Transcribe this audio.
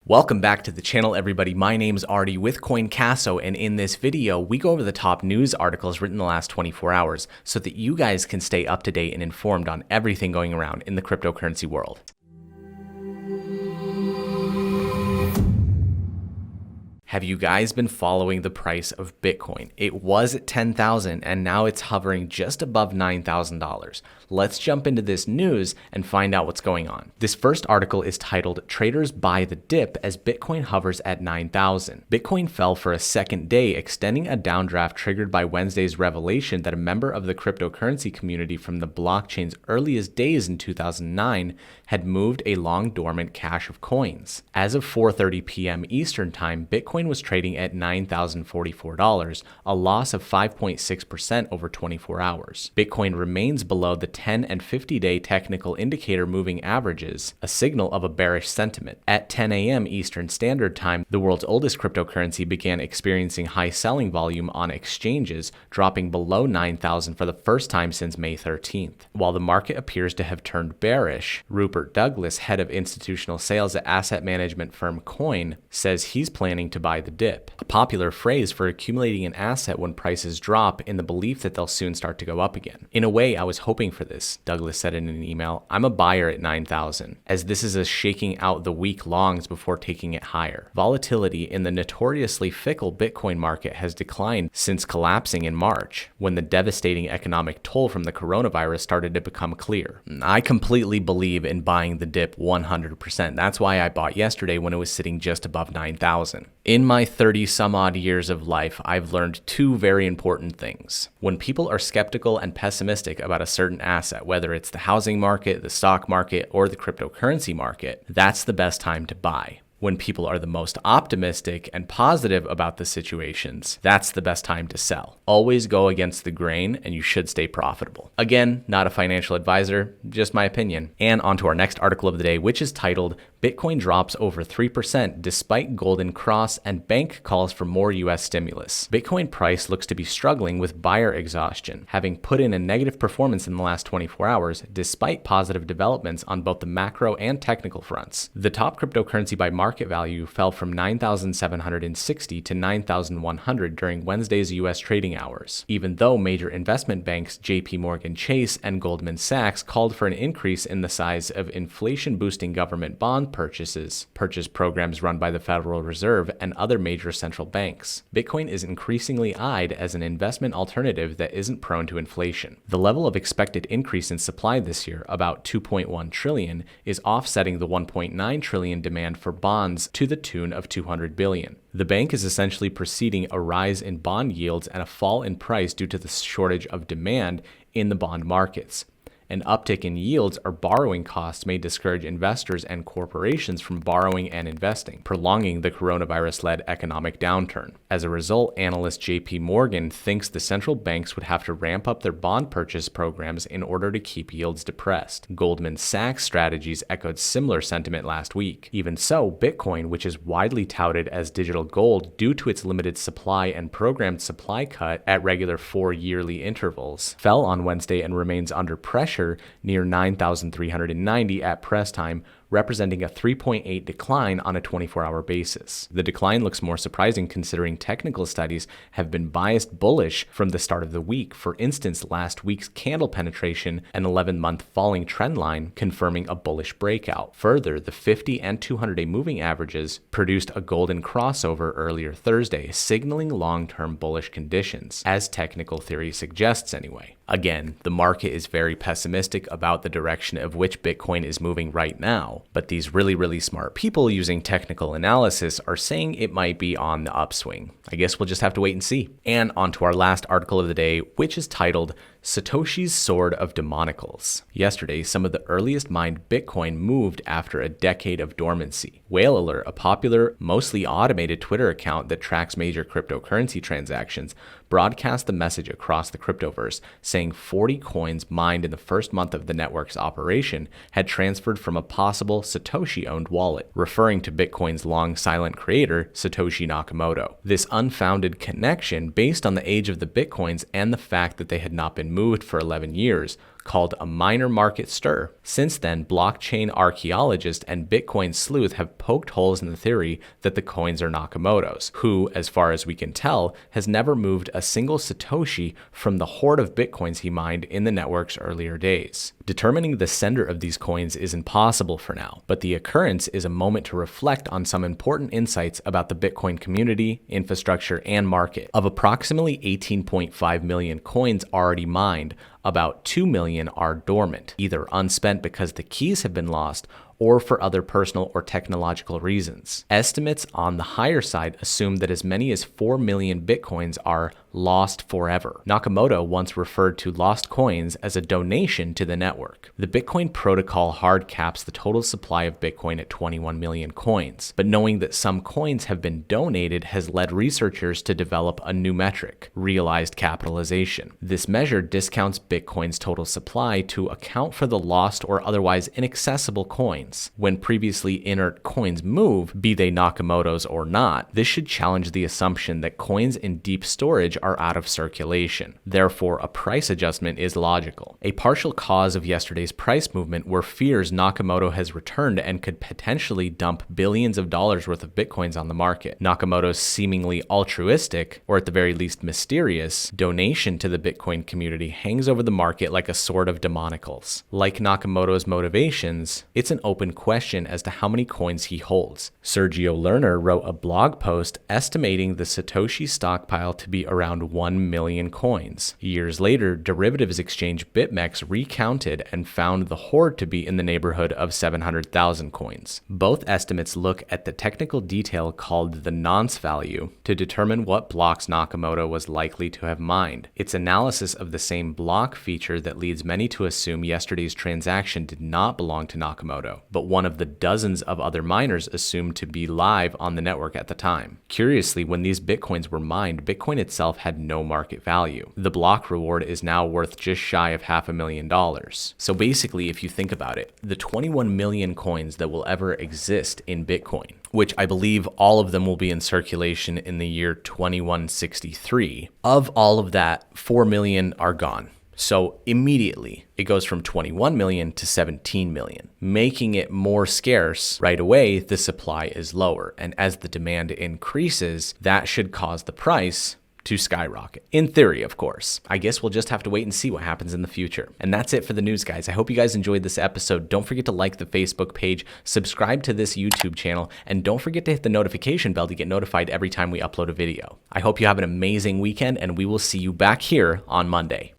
Welcome back to the channel, everybody. My name's Artie with CoinCasso, and in this video, we go over the top news articles written in the last 24 hours so that you guys can stay up to date and informed on everything going around in the cryptocurrency world. Have you guys been following the price of Bitcoin? It was at $10,000 and now it's hovering just above $9,000. Let's jump into this news and find out what's going on. This first article is titled "Traders Buy the Dip as Bitcoin Hovers at $9,000." Bitcoin fell for a second day, extending a downdraft triggered by Wednesday's revelation that a member of the cryptocurrency community from the blockchain's earliest days in 2009 had moved a long dormant cache of coins. As of 4:30 p.m. Eastern Time, Bitcoin was trading at $9,044, a loss of 5.6% over 24 hours. Bitcoin remains below the 10 and 50-day technical indicator moving averages, a signal of a bearish sentiment. At 10 a.m. Eastern Standard Time, the world's oldest cryptocurrency began experiencing high selling volume on exchanges, dropping below 9,000 for the first time since May 13th. While the market appears to have turned bearish, Rupert Douglas, head of institutional sales at asset management firm Coin, says he's planning to buy the dip, a popular phrase for accumulating an asset when prices drop in the belief that they'll soon start to go up again. "In a way, I was hoping for this," Douglas said in an email. "I'm a buyer at 9,000, as this is a shaking out the weak longs before taking it higher." Volatility in the notoriously fickle Bitcoin market has declined since collapsing in March, when the devastating economic toll from the coronavirus started to become clear. I completely believe in buying the dip 100%. That's why I bought yesterday when it was sitting just above 9,000. In my 30 some odd years of life, I've learned two very important things. When people are skeptical and pessimistic about a certain asset, whether it's the housing market, the stock market, or the cryptocurrency market, that's the best time to buy. When people are the most optimistic and positive about the situations, that's the best time to sell. Always go against the grain and you should stay profitable. Again, not a financial advisor, just my opinion. And on to our next article of the day, which is titled "Bitcoin Drops Over 3% Despite Golden Cross and Bank Calls for More U.S. Stimulus." Bitcoin price looks to be struggling with buyer exhaustion, having put in a negative performance in the last 24 hours, despite positive developments on both the macro and technical fronts. The top cryptocurrency by market value fell from 9,760 to 9,100 during Wednesday's U.S. trading hours, even though major investment banks JP Morgan Chase and Goldman Sachs called for an increase in the size of inflation-boosting government bond purchase programs run by the Federal Reserve and other major central banks. Bitcoin is increasingly eyed as an investment alternative that isn't prone to inflation. The level of expected increase in supply this year, about 2.1 trillion, is offsetting the 1.9 trillion demand for bonds to the tune of 200 billion. The bank is essentially preceding a rise in bond yields and a fall in price due to the shortage of demand in the bond markets. An uptick in yields or borrowing costs may discourage investors and corporations from borrowing and investing, prolonging the coronavirus-led economic downturn. As a result, analyst JP Morgan thinks the central banks would have to ramp up their bond purchase programs in order to keep yields depressed. Goldman Sachs strategies echoed similar sentiment last week. Even so, Bitcoin, which is widely touted as digital gold due to its limited supply and programmed supply cut at regular 4-yearly intervals, fell on Wednesday and remains under pressure near 9,390 at press time, representing a 3.8 decline on a 24-hour basis. The decline looks more surprising considering technical studies have been biased bullish from the start of the week. For instance, last week's candle penetration, an 11-month falling trend line, confirming a bullish breakout. Further, the 50 and 200-day moving averages produced a golden crossover earlier Thursday, signaling long-term bullish conditions, as technical theory suggests anyway. Again, the market is very pessimistic about the direction of which Bitcoin is moving right now, but these really smart people using technical analysis are saying it might be on the upswing. I guess we'll just have to wait and see. And on to our last article of the day, which is titled "Satoshis Sword of Damocles." Yesterday, some of the earliest mined Bitcoin moved after a decade of dormancy. Whale Alert, a popular, mostly automated Twitter account that tracks major cryptocurrency transactions, broadcast the message across the cryptoverse, saying 40 coins mined in the first month of the network's operation had transferred from a possible Satoshi-owned wallet, referring to Bitcoin's long silent creator, Satoshi Nakamoto. This unfounded connection, based on the age of the Bitcoins and the fact that they had not been moved for 11 years, called a minor market stir. Since then, blockchain archaeologist and Bitcoin sleuth have poked holes in the theory that the coins are Nakamoto's, who, as far as we can tell, has never moved a single Satoshi from the hoard of Bitcoins he mined in the network's earlier days. Determining the sender of these coins is impossible for now, but the occurrence is a moment to reflect on some important insights about the Bitcoin community, infrastructure, and market. Of approximately 18.5 million coins already mined, about 2 million are dormant, either unspent because the keys have been lost or for other personal or technological reasons. Estimates on the higher side assume that as many as 4 million Bitcoins are lost forever. Nakamoto once referred to lost coins as a donation to the network. The Bitcoin protocol hard caps the total supply of Bitcoin at 21 million coins, but knowing that some coins have been donated has led researchers to develop a new metric, realized capitalization. This measure discounts Bitcoin's total supply to account for the lost or otherwise inaccessible coins. When previously inert coins move, be they Nakamoto's or not, this should challenge the assumption that coins in deep storage are out of circulation. Therefore, a price adjustment is logical. A partial cause of yesterday's price movement were fears Nakamoto has returned and could potentially dump billions of dollars worth of Bitcoins on the market. Nakamoto's seemingly altruistic, or at the very least mysterious, donation to the Bitcoin community hangs over the market like a sword of Damocles. Like Nakamoto's motivations, it's an open question as to how many coins he holds. Sergio Lerner wrote a blog post estimating the Satoshi stockpile to be around 1 million coins. Years later, derivatives exchange BitMEX recounted and found the hoard to be in the neighborhood of 700,000 coins. Both estimates look at the technical detail called the nonce value to determine what blocks Nakamoto was likely to have mined. It's analysis of the same block feature that leads many to assume yesterday's transaction did not belong to Nakamoto, but one of the dozens of other miners assumed to be live on the network at the time. Curiously, when these Bitcoins were mined, Bitcoin itself had no market value. The block reward is now worth just shy of $500,000. So basically, if you think about it, the 21 million coins that will ever exist in Bitcoin, which I believe all of them will be in circulation in the year 2163, of all of that, 4 million are gone. So immediately it goes from 21 million to 17 million, making it more scarce. Right away, the supply is lower. And as the demand increases, that should cause the price to skyrocket. In theory, of course. I guess we'll just have to wait and see what happens in the future. And that's it for the news, guys. I hope you guys enjoyed this episode. Don't forget to like the Facebook page, subscribe to this YouTube channel, and don't forget to hit the notification bell to get notified every time we upload a video. I hope you have an amazing weekend, and we will see you back here on Monday.